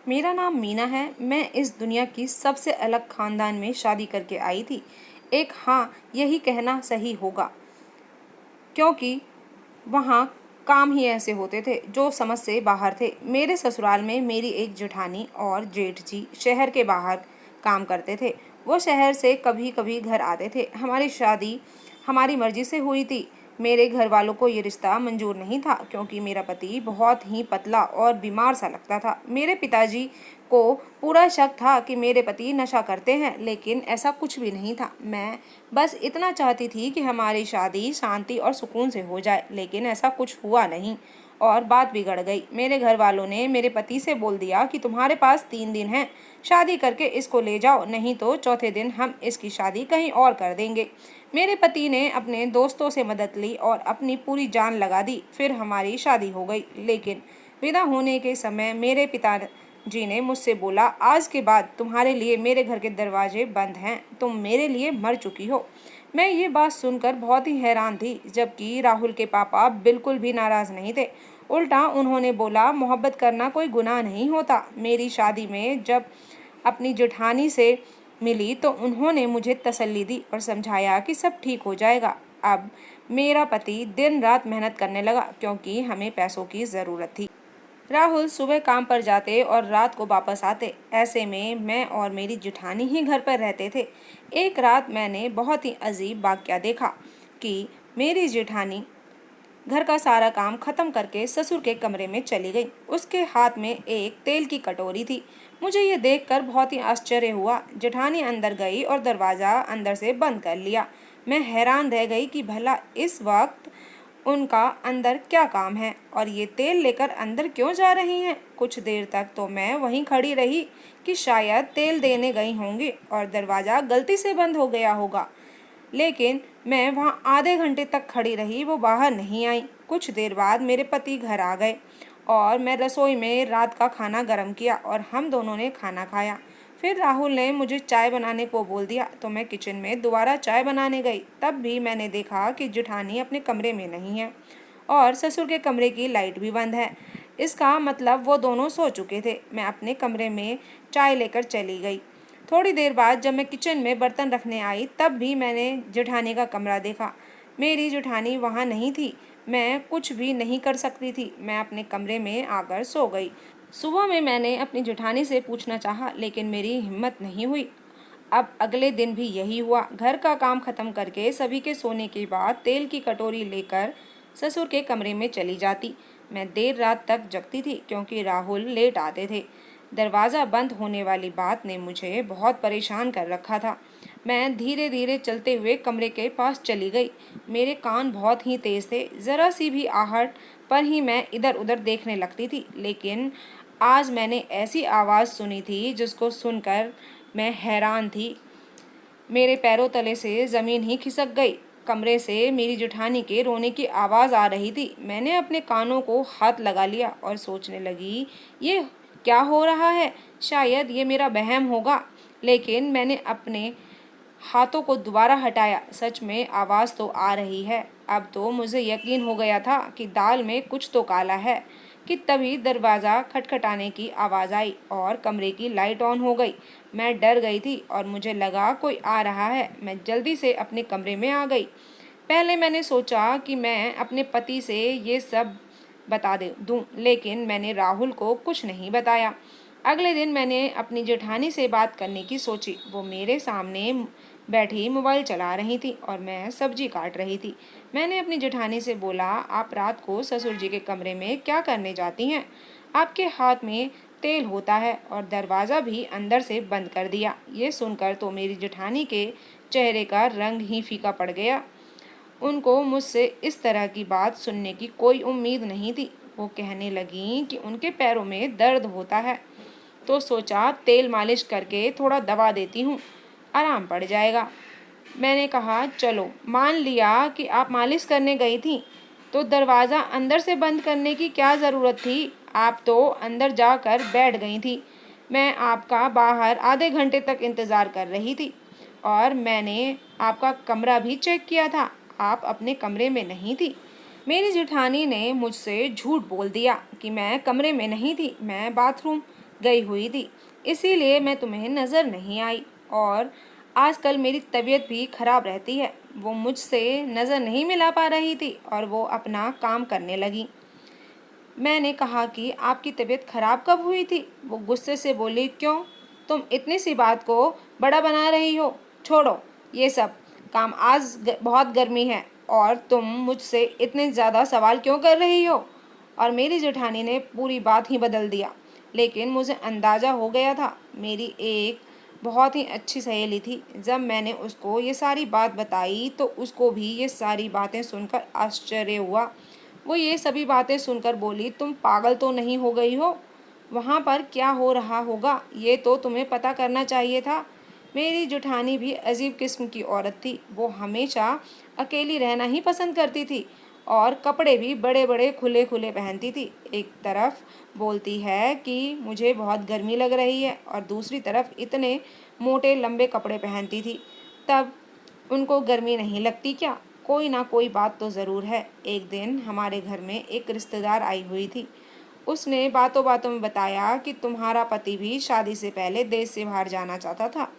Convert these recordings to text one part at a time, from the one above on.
मेरा नाम मीना है। मैं इस दुनिया की सबसे अलग खानदान में शादी करके आई थी। एक हाँ, यही कहना सही होगा, क्योंकि वहाँ काम ही ऐसे होते थे जो समझ से बाहर थे। मेरे ससुराल में मेरी एक जेठानी और जेठ जी शहर के बाहर काम करते थे। वो शहर से कभी कभी घर आते थे। हमारी शादी हमारी मर्जी से हुई थी। मेरे घर वालों को ये रिश्ता मंजूर नहीं था, क्योंकि मेरा पति बहुत ही पतला और बीमार सा लगता था। मेरे पिताजी को पूरा शक था कि मेरे पति नशा करते हैं, लेकिन ऐसा कुछ भी नहीं था। मैं बस इतना चाहती थी कि हमारी शादी शांति और सुकून से हो जाए, लेकिन ऐसा कुछ हुआ नहीं और बात बिगड़ गई। मेरे घर वालों ने मेरे पति से बोल दिया कि तुम्हारे पास 3 दिन हैं, शादी करके इसको ले जाओ, नहीं तो चौथे दिन हम इसकी शादी कहीं और कर देंगे। मेरे पति ने अपने दोस्तों से मदद ली और अपनी पूरी जान लगा दी। फिर हमारी शादी हो गई। लेकिन विदा होने के समय मेरे पिताजी ने मुझसे बोला, आज के बाद तुम्हारे लिए मेरे घर के दरवाजे बंद हैं, तुम मेरे लिए मर चुकी हो। मैं ये बात सुनकर बहुत ही हैरान थी, जबकि राहुल के पापा बिल्कुल भी नाराज नहीं थे। उल्टा उन्होंने बोला, मोहब्बत करना कोई गुनाह नहीं होता। मेरी शादी में जब अपनी जेठानी से मिली तो उन्होंने मुझे तसल्ली दी और समझाया कि सब ठीक हो जाएगा। अब मेरा पति दिन रात मेहनत करने लगा, क्योंकि हमें पैसों की ज़रूरत थी। राहुल सुबह काम पर जाते और रात को वापस आते। ऐसे में मैं और मेरी जेठानी ही घर पर रहते थे। एक रात मैंने बहुत ही अजीब वाकया देखा कि मेरी जेठानी घर का सारा काम खत्म करके ससुर के कमरे में चली गई। उसके हाथ में एक तेल की कटोरी थी। मुझे ये देखकर बहुत ही आश्चर्य हुआ। जेठानी अंदर गई और दरवाज़ा अंदर से बंद कर लिया। मैं हैरान रह गई कि भला इस वक्त उनका अंदर क्या काम है और ये तेल लेकर अंदर क्यों जा रही हैं। कुछ देर तक तो मैं वहीं खड़ी रही कि शायद तेल देने गई होंगी और दरवाज़ा गलती से बंद हो गया होगा, लेकिन मैं वहाँ आधे घंटे तक खड़ी रही, वो बाहर नहीं आई। कुछ देर बाद मेरे पति घर आ गए और मैं रसोई में रात का खाना गर्म किया और हम दोनों ने खाना खाया। फिर राहुल ने मुझे चाय बनाने को बोल दिया, तो मैं किचन में दोबारा चाय बनाने गई। तब भी मैंने देखा कि जेठानी अपने कमरे में नहीं है और ससुर के कमरे की लाइट भी बंद है। इसका मतलब वो दोनों सो चुके थे। मैं अपने कमरे में चाय लेकर चली गई। थोड़ी देर बाद जब मैं किचन में बर्तन रखने आई, तब भी मैंने जेठानी का कमरा देखा। मेरी जेठानी वहाँ नहीं थी। मैं कुछ भी नहीं कर सकती थी। मैं अपने कमरे में आकर सो गई। सुबह में मैंने अपनी जेठानी से पूछना चाहा, लेकिन मेरी हिम्मत नहीं हुई। अब अगले दिन भी यही हुआ। घर का काम खत्म करके सभी के सोने के बाद तेल की कटोरी लेकर ससुर के कमरे में चली जाती। मैं देर रात तक जगती थी, क्योंकि राहुल लेट आते थे। दरवाज़ा बंद होने वाली बात ने मुझे बहुत परेशान कर रखा था। मैं धीरे धीरे चलते हुए कमरे के पास चली गई। मेरे कान बहुत ही तेज़ थे। ज़रा सी भी आहट पर ही मैं इधर उधर देखने लगती थी। लेकिन आज मैंने ऐसी आवाज़ सुनी थी जिसको सुनकर मैं हैरान थी। मेरे पैरों तले से ज़मीन ही खिसक गई। कमरे से मेरी जेठानी के रोने की आवाज़ आ रही थी। मैंने अपने कानों को हाथ लगा लिया और सोचने लगी, ये क्या हो रहा है? शायद ये मेरा वहम होगा। लेकिन मैंने अपने हाथों को दोबारा हटाया। सच में आवाज़ तो आ रही है। अब तो मुझे यकीन हो गया था कि दाल में कुछ तो काला है कि तभी दरवाज़ा खटखटाने की आवाज़ आई और कमरे की लाइट ऑन हो गई। मैं डर गई थी और मुझे लगा कोई आ रहा है। मैं जल्दी से अपने कमरे में आ गई। पहले मैंने सोचा कि मैं अपने पति से ये सब बता दे दूँ, लेकिन मैंने राहुल को कुछ नहीं बताया। अगले दिन मैंने अपनी जेठानी से बात करने की सोची। वो मेरे सामने बैठी मोबाइल चला रही थी और मैं सब्जी काट रही थी। मैंने अपनी जेठानी से बोला, आप रात को ससुर जी के कमरे में क्या करने जाती हैं? आपके हाथ में तेल होता है और दरवाज़ा भी अंदर से बंद कर दिया। ये सुनकर तो मेरी जेठानी के चेहरे का रंग ही फीका पड़ गया। उनको मुझसे इस तरह की बात सुनने की कोई उम्मीद नहीं थी। वो कहने लगी कि उनके पैरों में दर्द होता है, तो सोचा तेल मालिश करके थोड़ा दवा देती हूँ, आराम पड़ जाएगा। मैंने कहा, चलो मान लिया कि आप मालिश करने गई थी, तो दरवाज़ा अंदर से बंद करने की क्या ज़रूरत थी? आप तो अंदर जाकर बैठ गई थी। मैं आपका बाहर आधे घंटे तक इंतज़ार कर रही थी और मैंने आपका कमरा भी चेक किया था। आप अपने कमरे में नहीं थी। मेरी जेठानी ने मुझसे झूठ बोल दिया कि मैं कमरे में नहीं थी। मैं बाथरूम गई हुई थी, इसीलिए मैं तुम्हें नज़र नहीं आई। और आजकल मेरी तबीयत भी खराब रहती है। वो मुझसे नज़र नहीं मिला पा रही थी और वो अपना काम करने लगी। मैंने कहा कि आपकी तबीयत खराब कब हुई थी? वो गुस्से से बोली, क्यों? तुम इतनी सी बात को बड़ा बना रही हो। छोड़ो ये सब काम, आज बहुत गर्मी है और तुम मुझसे इतने ज़्यादा सवाल क्यों कर रही हो? और मेरी जेठानी ने पूरी बात ही बदल दिया। लेकिन मुझे अंदाज़ा हो गया था। मेरी एक बहुत ही अच्छी सहेली थी। जब मैंने उसको ये सारी बात बताई तो उसको भी ये सारी बातें सुनकर आश्चर्य हुआ। वो ये सभी बातें सुनकर बोली, तुम पागल तो नहीं हो गई हो? वहाँ पर क्या हो रहा होगा ये तो तुम्हें पता करना चाहिए था। मेरी जेठानी भी अजीब किस्म की औरत थी। वो हमेशा अकेली रहना ही पसंद करती थी और कपड़े भी बड़े बड़े खुले खुले पहनती थी। एक तरफ बोलती है कि मुझे बहुत गर्मी लग रही है और दूसरी तरफ इतने मोटे लंबे कपड़े पहनती थी। तब उनको गर्मी नहीं लगती क्या? कोई ना कोई बात तो ज़रूर है। एक दिन हमारे घर में एक रिश्तेदार आई हुई थी। उसने बातों बातों में बताया कि तुम्हारा पति भी शादी से पहले देश से बाहर जाना चाहता था,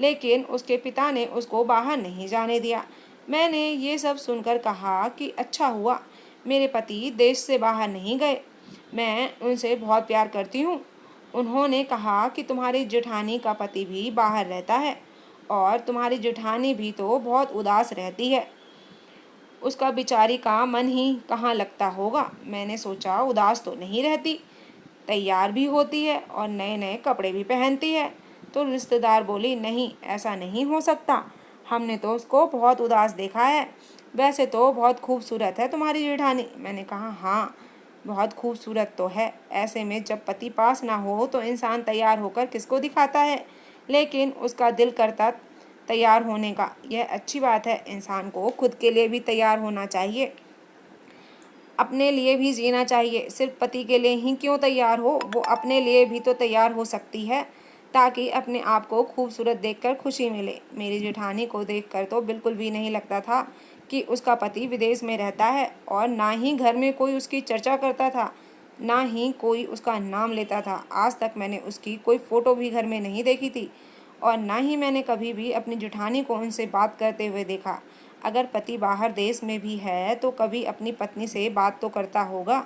लेकिन उसके पिता ने उसको बाहर नहीं जाने दिया। मैंने ये सब सुनकर कहा कि अच्छा हुआ मेरे पति देश से बाहर नहीं गए, मैं उनसे बहुत प्यार करती हूँ। उन्होंने कहा कि तुम्हारी जेठानी का पति भी बाहर रहता है और तुम्हारी जेठानी भी तो बहुत उदास रहती है। उसका बेचारी का मन ही कहाँ लगता होगा। मैंने सोचा उदास तो नहीं रहती, तैयार भी होती है और नए नए कपड़े भी पहनती है। तो रिश्तेदार बोली, नहीं ऐसा नहीं हो सकता, हमने तो उसको बहुत उदास देखा है। वैसे तो बहुत खूबसूरत है तुम्हारी जेठानी। मैंने कहा, हाँ बहुत खूबसूरत तो है। ऐसे में जब पति पास ना हो तो इंसान तैयार होकर किसको दिखाता है, लेकिन उसका दिल करता तैयार होने का। यह अच्छी बात है। इंसान को खुद के लिए भी तैयार होना चाहिए, अपने लिए भी जीना चाहिए। सिर्फ पति के लिए ही क्यों तैयार हो, वो अपने लिए भी तो तैयार हो सकती है, ताकि अपने आप को खूबसूरत देखकर खुशी मिले। मेरी जेठानी को देखकर तो बिल्कुल भी नहीं लगता था कि उसका पति विदेश में रहता है, और ना ही घर में कोई उसकी चर्चा करता था, ना ही कोई उसका नाम लेता था। आज तक मैंने उसकी कोई फ़ोटो भी घर में नहीं देखी थी और ना ही मैंने कभी भी अपनी जेठानी को उनसे बात करते हुए देखा। अगर पति बाहर देश में भी है तो कभी अपनी पत्नी से बात तो करता होगा।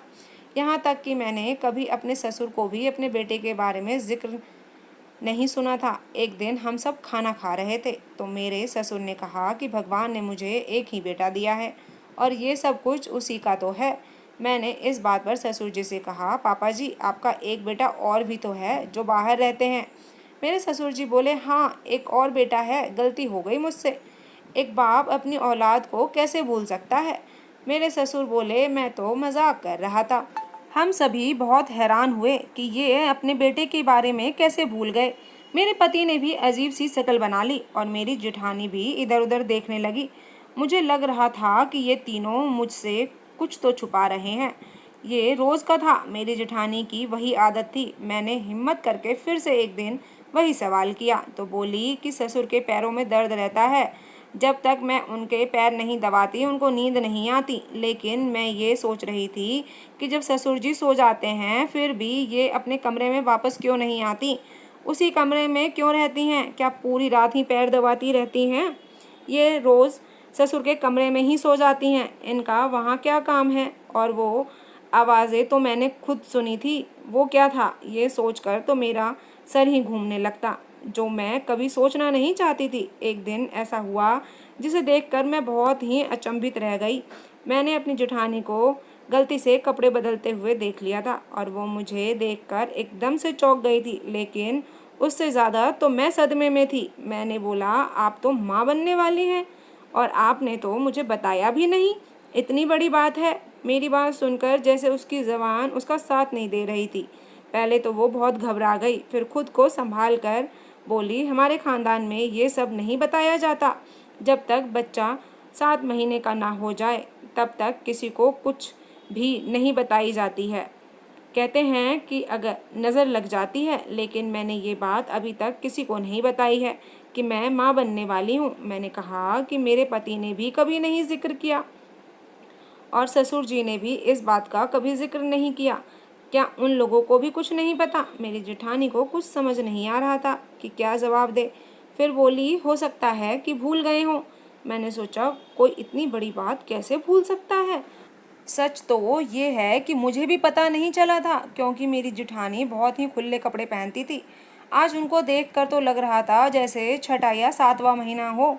यहाँ तक कि मैंने कभी अपने ससुर को भी अपने बेटे के बारे में जिक्र नहीं सुना था। एक दिन हम सब खाना खा रहे थे तो मेरे ससुर ने कहा कि भगवान ने मुझे एक ही बेटा दिया है और ये सब कुछ उसी का तो है। मैंने इस बात पर ससुर जी से कहा, पापा जी आपका एक बेटा और भी तो है जो बाहर रहते हैं। मेरे ससुर जी बोले, हाँ एक और बेटा है, गलती हो गई मुझसे। एक बाप अपनी औलाद को कैसे भूल सकता है? मेरे ससुर बोले, मैं तो मजाक कर रहा था। हम सभी बहुत हैरान हुए कि ये अपने बेटे के बारे में कैसे भूल गए। मेरे पति ने भी अजीब सी शक्ल बना ली और मेरी जेठानी भी इधर उधर देखने लगी। मुझे लग रहा था कि ये तीनों मुझसे कुछ तो छुपा रहे हैं। ये रोज़ का था, मेरी जेठानी की वही आदत थी। मैंने हिम्मत करके फिर से एक दिन वही सवाल किया तो बोली कि ससुर के पैरों में दर्द रहता है, जब तक मैं उनके पैर नहीं दबाती उनको नींद नहीं आती। लेकिन मैं ये सोच रही थी कि जब ससुर जी सो जाते हैं फिर भी ये अपने कमरे में वापस क्यों नहीं आती, उसी कमरे में क्यों रहती हैं? क्या पूरी रात ही पैर दबाती रहती हैं? ये रोज़ ससुर के कमरे में ही सो जाती हैं, इनका वहाँ क्या काम है? और वो आवाज़ें तो मैंने खुद सुनी थी, वो क्या था? ये सोचकर तो मेरा सर ही घूमने लगता, जो मैं कभी सोचना नहीं चाहती थी। एक दिन ऐसा हुआ जिसे देखकर मैं बहुत ही अचंभित रह गई। मैंने अपनी जेठानी को गलती से कपड़े बदलते हुए देख लिया था और वो मुझे देखकर एकदम से चौंक गई थी, लेकिन उससे ज़्यादा तो मैं सदमे में थी। मैंने बोला, आप तो माँ बनने वाली हैं और आपने तो मुझे बताया भी नहीं, इतनी बड़ी बात है। मेरी बात सुनकर जैसे उसकी ज़बान उसका साथ नहीं दे रही थी। पहले तो वो बहुत घबरा गई, फिर खुद को संभाल कर बोली, हमारे ख़ानदान में ये सब नहीं बताया जाता। जब तक बच्चा 7 महीने का ना हो जाए तब तक किसी को कुछ भी नहीं बताई जाती है। कहते हैं कि अगर नज़र लग जाती है, लेकिन मैंने ये बात अभी तक किसी को नहीं बताई है कि मैं माँ बनने वाली हूँ। मैंने कहा कि मेरे पति ने भी कभी नहीं जिक्र किया और ससुर जी ने भी इस बात का कभी जिक्र नहीं किया। क्या उन लोगों को भी कुछ नहीं पता? मेरी जेठानी को कुछ समझ नहीं आ रहा था कि क्या जवाब दे। फिर बोली, हो सकता है कि भूल गए हों। मैंने सोचा, कोई इतनी बड़ी बात कैसे भूल सकता है। सच तो ये है कि मुझे भी पता नहीं चला था, क्योंकि मेरी जेठानी बहुत ही खुले कपड़े पहनती थी। आज उनको देखकर तो लग रहा था जैसे छठा या सातवां महीना हो।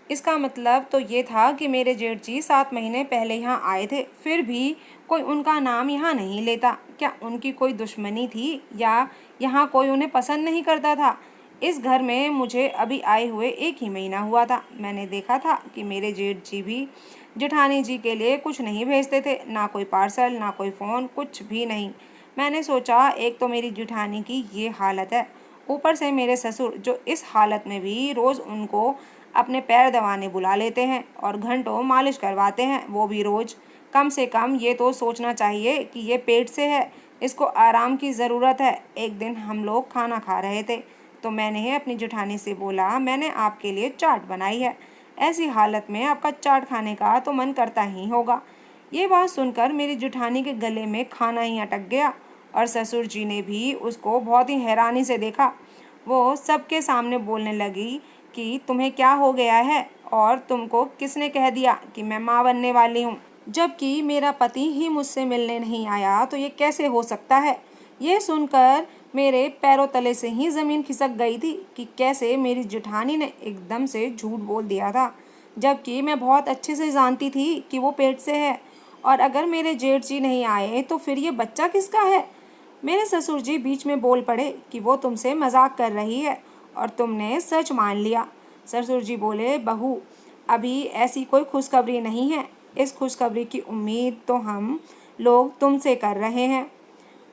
इसका मतलब तो ये था कि मेरे जेठ जी 7 महीने पहले यहाँ आए थे, फिर भी कोई उनका नाम यहाँ नहीं लेता। क्या उनकी कोई दुश्मनी थी, या यहाँ कोई उन्हें पसंद नहीं करता था? इस घर में मुझे अभी आए हुए 1 ही महीना हुआ था। मैंने देखा था कि मेरे जेठ जी भी जेठानी जी के लिए कुछ नहीं भेजते थे, ना कोई पार्सल, ना कोई फ़ोन, कुछ भी नहीं। मैंने सोचा, एक तो मेरी जेठानी की ये हालत है, ऊपर से मेरे ससुर जो इस हालत में भी रोज़ उनको अपने पैर दबाने बुला लेते हैं और घंटों मालिश करवाते हैं, वो भी रोज़। कम से कम ये तो सोचना चाहिए कि ये पेट से है, इसको आराम की ज़रूरत है। एक दिन हम लोग खाना खा रहे थे, तो मैंने अपनी जेठानी से बोला, मैंने आपके लिए चाट बनाई है। ऐसी हालत में आपका चाट खाने का तो मन करता ही होगा। ये बात सुनकर मेरी जेठानी के गले में खाना ही अटक गया, और ससुर जी ने भी उसको बहुत ही हैरानी से देखा। वो सबके सामने बोलने लगी कि तुम्हें क्या हो गया है, और तुमको किसने कह दिया कि मैं माँ बनने वाली हूँ, जबकि मेरा पति ही मुझसे मिलने नहीं आया, तो ये कैसे हो सकता है। ये सुनकर मेरे पैरों तले से ही ज़मीन खिसक गई थी कि कैसे मेरी जेठानी ने एकदम से झूठ बोल दिया था, जबकि मैं बहुत अच्छे से जानती थी कि वो पेट से है। और अगर मेरे जेठ जी नहीं आए तो फिर ये बच्चा किसका है? मेरे ससुर जी बीच में बोल पड़े कि वो तुमसे मजाक कर रही है, और तुमने सच मान लिया। ससुर जी बोले, बहू, अभी ऐसी कोई खुशखबरी नहीं है। इस खुशखबरी की उम्मीद तो हम लोग तुमसे कर रहे हैं।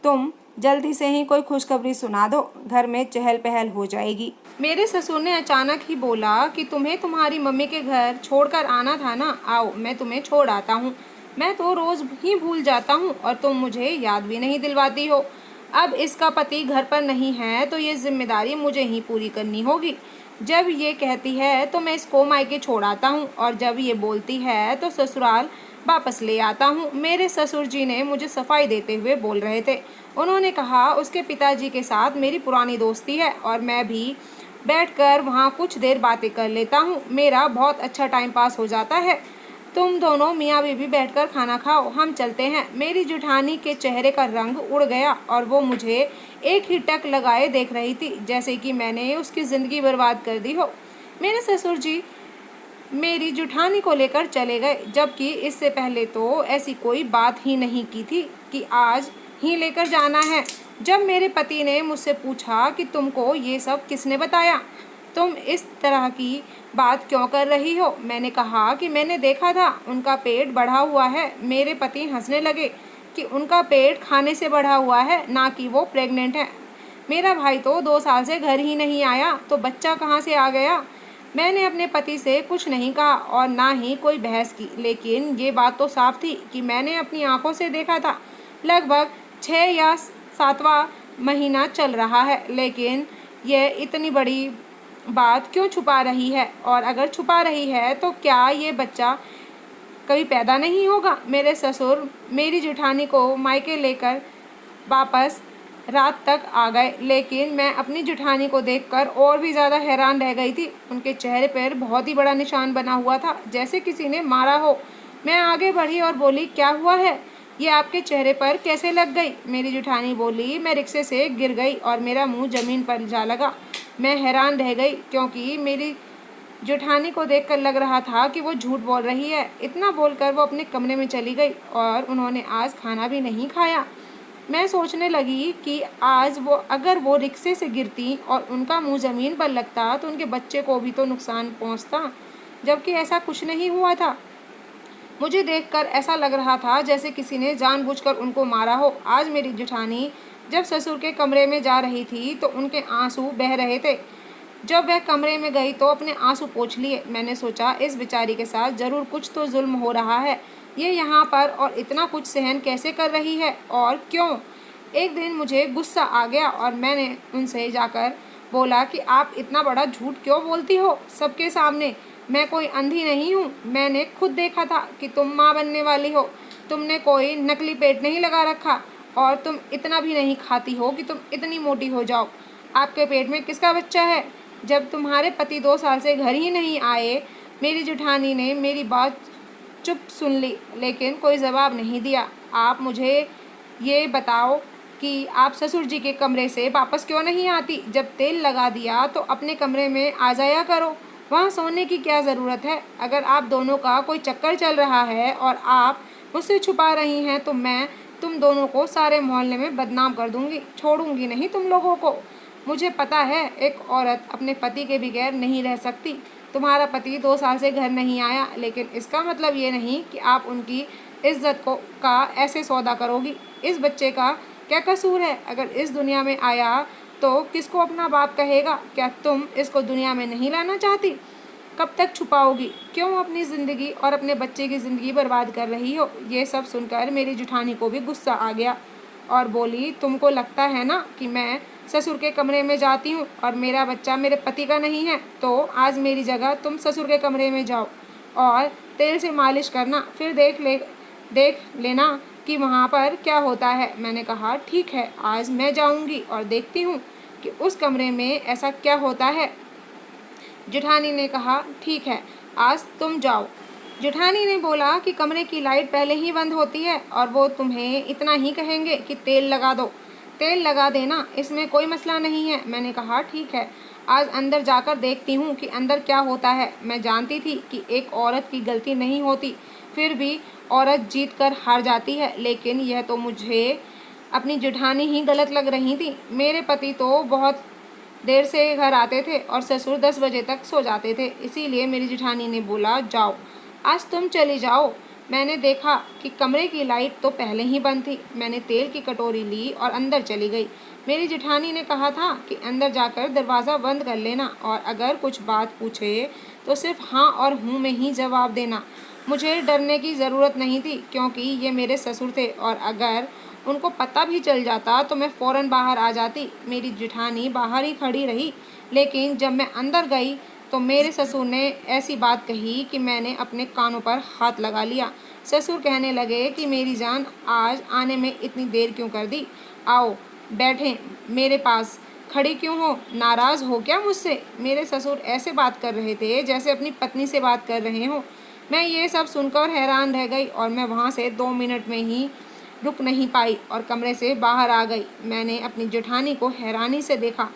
तुम जल्दी से ही कोई खुशखबरी सुना दो, घर में चहल पहल हो जाएगी। मेरे ससुर ने अचानक ही बोला कि तुम्हें तुम्हारी मम्मी के घर छोड़कर आना था ना, आओ मैं तुम्हें छोड़ आता हूँ। मैं तो रोज़ ही भूल जाता हूँ और तुम मुझे याद भी नहीं दिलवाती हो। अब इसका पति घर पर नहीं है तो ये जिम्मेदारी मुझे ही पूरी करनी होगी। जब ये कहती है तो मैं इसको मायके छोड़ आता हूँ, और जब ये बोलती है तो ससुराल वापस ले आता हूँ। मेरे ससुर जी ने मुझे सफाई देते हुए बोल रहे थे। उन्होंने कहा, उसके पिताजी के साथ मेरी पुरानी दोस्ती है और मैं भी बैठकर वहाँ कुछ देर बातें कर लेता हूँ। मेरा बहुत अच्छा टाइम पास हो जाता है। तुम दोनों मियाँ बीवी बैठकर खाना खाओ, हम चलते हैं। मेरी जेठानी के चेहरे का रंग उड़ गया और वो मुझे एक ही टक लगाए देख रही थी, जैसे कि मैंने उसकी ज़िंदगी बर्बाद कर दी हो। मेरे ससुर जी मेरी जेठानी को लेकर चले गए, जबकि इससे पहले तो ऐसी कोई बात ही नहीं की थी कि आज ही लेकर जाना है। जब मेरे पति ने मुझसे पूछा कि तुमको ये सब किसने बताया, तुम इस तरह की बात क्यों कर रही हो, मैंने कहा कि मैंने देखा था उनका पेट बढ़ा हुआ है। मेरे पति हंसने लगे कि उनका पेट खाने से बढ़ा हुआ है, ना कि वो प्रेग्नेंट है। मेरा भाई तो 2 साल से घर ही नहीं आया, तो बच्चा कहाँ से आ गया। मैंने अपने पति से कुछ नहीं कहा और ना ही कोई बहस की, लेकिन ये बात तो साफ थी कि मैंने अपनी आंखों से देखा था। लगभग 6 या 7वां महीना चल रहा है, लेकिन यह इतनी बड़ी बात क्यों छुपा रही है, और अगर छुपा रही है तो क्या ये बच्चा कभी पैदा नहीं होगा। मेरे ससुर मेरी जेठानी को मायके लेकर वापस रात तक आ गए, लेकिन मैं अपनी जेठानी को देखकर और भी ज़्यादा हैरान रह गई थी। उनके चेहरे पर बहुत ही बड़ा निशान बना हुआ था, जैसे किसी ने मारा हो। मैं आगे बढ़ी और बोली, क्या हुआ है, ये आपके चेहरे पर कैसे लग गई। मेरी जेठानी बोली, मैं रिक्शे से गिर गई और मेरा मुंह ज़मीन पर जा लगा। मैं हैरान रह गई, क्योंकि मेरी जेठानी को देखकर लग रहा था कि वो झूठ बोल रही है। इतना बोलकर वो अपने कमरे में चली गई और उन्होंने आज खाना भी नहीं खाया। मैं सोचने लगी कि आज अगर वो रिक्शे से गिरती और उनका मुंह ज़मीन पर लगता तो उनके बच्चे को भी तो नुकसान पहुंचता, जबकि ऐसा कुछ नहीं हुआ था। मुझे देखकर ऐसा लग रहा था जैसे किसी ने जानबूझकर उनको मारा हो। आज मेरी जेठानी जब ससुर के कमरे में जा रही थी तो उनके आंसू बह रहे थे। जब वह कमरे में गई तो अपने आंसू पोंछ लिए। मैंने सोचा, इस बेचारी के साथ ज़रूर कुछ तो जुल्म हो रहा है। ये यहाँ पर और इतना कुछ सहन कैसे कर रही है, और क्यों। एक दिन मुझे गुस्सा आ गया और मैंने उनसे जाकर बोला कि आप इतना बड़ा झूठ क्यों बोलती हो सबके सामने। मैं कोई अंधी नहीं हूँ, मैंने खुद देखा था कि तुम माँ बनने वाली हो। तुमने कोई नकली पेट नहीं लगा रखा। और तुम इतना भी नहीं खाती हो कि तुम इतनी मोटी हो जाओ। आपके पेट में किसका बच्चा है? जब तुम्हारे पति 2 साल से घर ही नहीं आए। मेरी जेठानी ने मेरी बात चुप सुन ली, लेकिन कोई जवाब नहीं दिया। आप मुझे ये बताओ कि आप ससुर जी के कमरे से वापस क्यों नहीं आती? जब तेल लगा दिया तो अपने कमरे में आ जाया करो। वहाँ सोने की क्या ज़रूरत है? अगर आप दोनों का कोई चक्कर चल रहा है और आप मुझसे छुपा रही हैं तो मैं तुम दोनों को सारे मोहल्ले में बदनाम कर दूंगी। छोड़ूंगी नहीं तुम लोगों को। मुझे पता है एक औरत अपने पति के बगैर नहीं रह सकती। तुम्हारा पति 2 साल से घर नहीं आया, लेकिन इसका मतलब ये नहीं कि आप उनकी इज्जत का ऐसे सौदा करोगी। इस बच्चे का क्या कसूर है? अगर इस दुनिया में आया तो किसको अपना बाप कहेगा? क्या तुम इसको दुनिया में नहीं लाना चाहती? कब तक छुपाओगी? क्यों अपनी ज़िंदगी और अपने बच्चे की ज़िंदगी बर्बाद कर रही हो? ये सब सुनकर मेरी जेठानी को भी गुस्सा आ गया और बोली, तुमको लगता है ना कि मैं ससुर के कमरे में जाती हूँ और मेरा बच्चा मेरे पति का नहीं है? तो आज मेरी जगह तुम ससुर के कमरे में जाओ और तेल से मालिश करना, फिर देख लेना कि वहाँ पर क्या होता है। मैंने कहा, ठीक है, आज मैं जाऊँगी और देखती हूँ कि उस कमरे में ऐसा क्या होता है। जेठानी ने कहा, ठीक है, आज तुम जाओ। जेठानी ने बोला कि कमरे की लाइट पहले ही बंद होती है और वो तुम्हें इतना ही कहेंगे कि तेल लगा दो। तेल लगा देना, इसमें कोई मसला नहीं है। मैंने कहा, ठीक है, आज अंदर जाकर देखती हूँ कि अंदर क्या होता है। मैं जानती थी कि एक औरत की गलती नहीं होती, फिर भी औरत जीत कर हार जाती है, लेकिन यह तो मुझे अपनी जेठानी ही गलत लग रही थी। मेरे पति तो बहुत देर से घर आते थे और ससुर 10 बजे तक सो जाते थे। इसीलिए मेरी जेठानी ने बोला, जाओ, आज तुम चली जाओ। मैंने देखा कि कमरे की लाइट तो पहले ही बंद थी। मैंने तेल की कटोरी ली और अंदर चली गई। मेरी जेठानी ने कहा था कि अंदर जाकर दरवाज़ा बंद कर लेना और अगर कुछ बात पूछे तो सिर्फ हाँ और हूँ में ही जवाब देना। मुझे डरने की ज़रूरत नहीं थी, क्योंकि ये मेरे ससुर थे और अगर उनको पता भी चल जाता तो मैं फ़ौरन बाहर आ जाती। मेरी जेठानी बाहर ही खड़ी रही, लेकिन जब मैं अंदर गई तो मेरे ससुर ने ऐसी बात कही कि मैंने अपने कानों पर हाथ लगा लिया। ससुर कहने लगे कि मेरी जान, आज आने में इतनी देर क्यों कर दी? आओ बैठें मेरे पास, खड़ी क्यों हो? नाराज़ हो क्या मुझसे? मेरे ससुर ऐसे बात कर रहे थे जैसे अपनी पत्नी से बात कर रहे हों। मैं ये सब सुनकर हैरान रह गई और मैं वहाँ से 2 मिनट में ही रुक नहीं पाई और कमरे से बाहर आ गई। मैंने अपनी जेठानी को हैरानी से देखा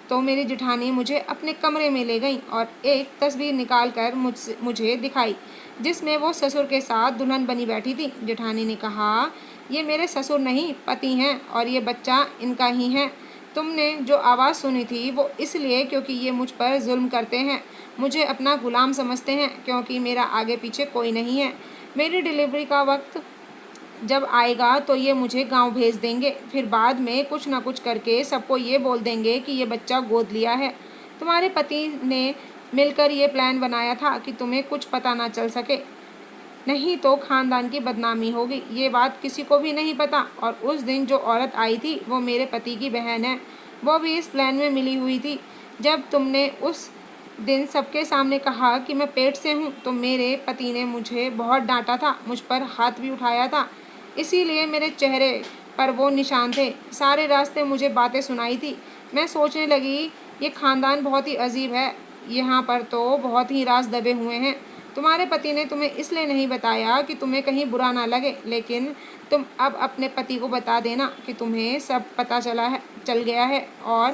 तो मेरी जेठानी मुझे अपने कमरे में ले गई और एक तस्वीर निकाल कर मुझे दिखाई, जिसमें वो ससुर के साथ दुल्हन बनी बैठी थी। जेठानी ने कहा, ये मेरे ससुर नहीं, पति हैं और ये बच्चा इनका ही है। तुमने जो आवाज़ सुनी थी वो इसलिए क्योंकि ये मुझ पर जुल्म करते हैं, मुझे अपना गुलाम समझते हैं, क्योंकि मेरा आगे पीछे कोई नहीं है। मेरी डिलीवरी का वक्त जब आएगा तो ये मुझे गांव भेज देंगे, फिर बाद में कुछ ना कुछ करके सबको ये बोल देंगे कि ये बच्चा गोद लिया है। तुम्हारे पति ने मिलकर ये प्लान बनाया था कि तुम्हें कुछ पता ना चल सके, नहीं तो खानदान की बदनामी होगी। ये बात किसी को भी नहीं पता। और उस दिन जो औरत आई थी वो मेरे पति की बहन है, वो भी इस प्लान में मिली हुई थी। जब तुमने उस दिन सबके सामने कहा कि मैं पेट से हूँ तो मेरे पति ने मुझे बहुत डांटा था, मुझ पर हाथ भी उठाया था। इसीलिए मेरे चेहरे पर वो निशान थे। सारे रास्ते मुझे बातें सुनाई थी। मैं सोचने लगी, ये ख़ानदान बहुत ही अजीब है, यहाँ पर तो बहुत ही राज दबे हुए हैं। तुम्हारे पति ने तुम्हें इसलिए नहीं बताया कि तुम्हें कहीं बुरा ना लगे, लेकिन तुम अब अपने पति को बता देना कि तुम्हें सब पता चल गया है और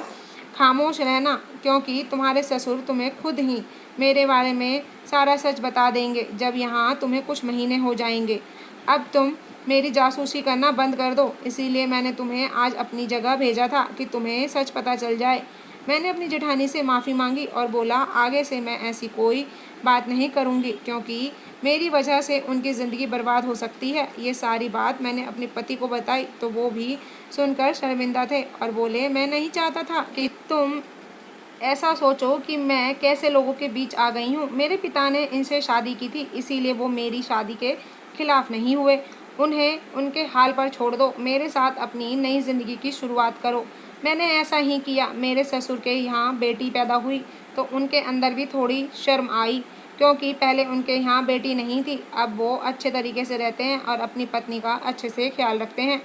खामोश रहना, क्योंकि तुम्हारे ससुर तुम्हें खुद ही मेरे बारे में सारा सच बता देंगे जब यहाँ तुम्हें कुछ महीने हो जाएंगे। अब तुम मेरी जासूसी करना बंद कर दो। इसीलिए मैंने तुम्हें आज अपनी जगह भेजा था कि तुम्हें सच पता चल जाए। मैंने अपनी जेठानी से माफ़ी मांगी और बोला, आगे से मैं ऐसी कोई बात नहीं करूँगी, क्योंकि मेरी वजह से उनकी ज़िंदगी बर्बाद हो सकती है। ये सारी बात मैंने अपने पति को बताई तो वो भी सुनकर शर्मिंदा थे और बोले, मैं नहीं चाहता था कि तुम ऐसा सोचो कि मैं कैसे लोगों के बीच आ गई हूँ। मेरे पिता ने इनसे शादी की थी, इसीलिए वो मेरी शादी के खिलाफ़ नहीं हुए। उन्हें उनके हाल पर छोड़ दो, मेरे साथ अपनी नई ज़िंदगी की शुरुआत करो। मैंने ऐसा ही किया। मेरे ससुर के यहाँ बेटी पैदा हुई तो उनके अंदर भी थोड़ी शर्म आई, क्योंकि पहले उनके यहाँ बेटी नहीं थी। अब वो अच्छे तरीके से रहते हैं और अपनी पत्नी का अच्छे से ख्याल रखते हैं।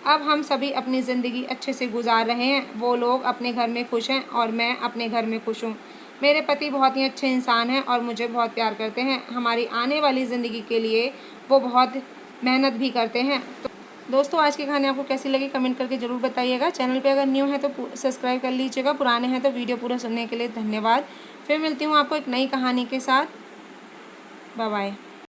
अब हम सभी अपनी ज़िंदगी अच्छे से गुजार रहे हैं। वो लोग अपने घर में खुश हैं और मैं अपने घर में खुश हूँ। मेरे पति बहुत ही अच्छे इंसान हैं और मुझे बहुत प्यार करते हैं। हमारी आने वाली ज़िंदगी के लिए वो बहुत मेहनत भी करते हैं। तो दोस्तों, आज की कहानी आपको कैसी लगी कमेंट करके ज़रूर बताइएगा। चैनल पे अगर न्यू है तो सब्सक्राइब कर लीजिएगा। पुराने हैं तो वीडियो पूरा सुनने के लिए धन्यवाद। फिर मिलती हूँ आपको एक नई कहानी के साथ। Bye bye.